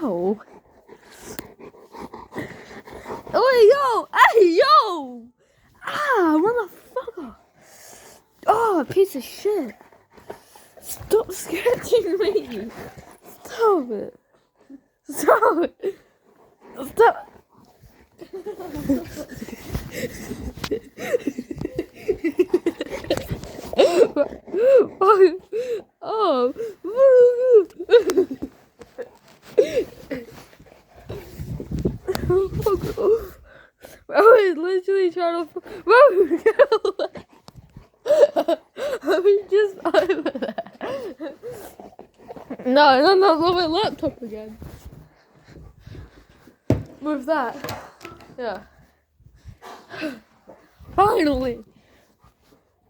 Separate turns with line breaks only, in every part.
Ow. Oh, yo! Hey, yo! Ah, motherfucker! Oh, piece of shit! Stop scratching me! Stop it! Stop it! Stop! Oh! Fuck off! I was literally trying to. Get away! I was just over there. No, not my laptop again. With that. Yeah. Finally!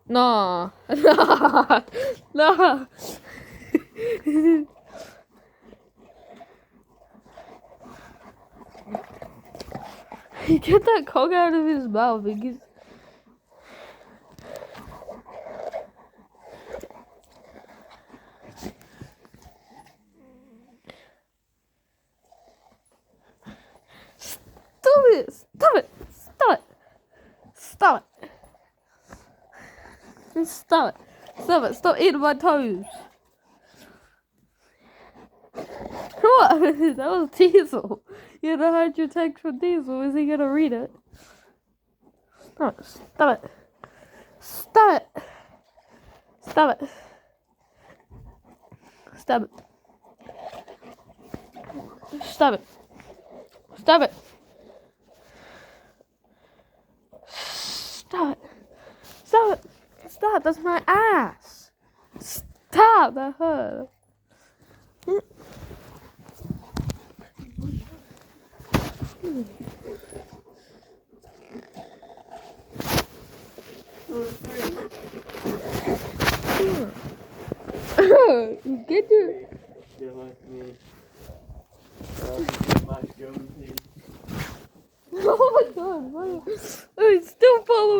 Nah. Nah. Nah. He get that cock out of his mouth. Stop it! Stop it! Stop it! Stop it! Stop it! Stop it! Stop eating my toes! What? That was Diesel. You know, heard your text from Diesel. Is he gonna read it? Stop it! Stop it! Stop it! Stop it! Stop it! Stop it! Stop it! Stop it! Stop it! Stop! That's my ass! Stop! That hurt. Get your. Oh my god! Why? I still follow.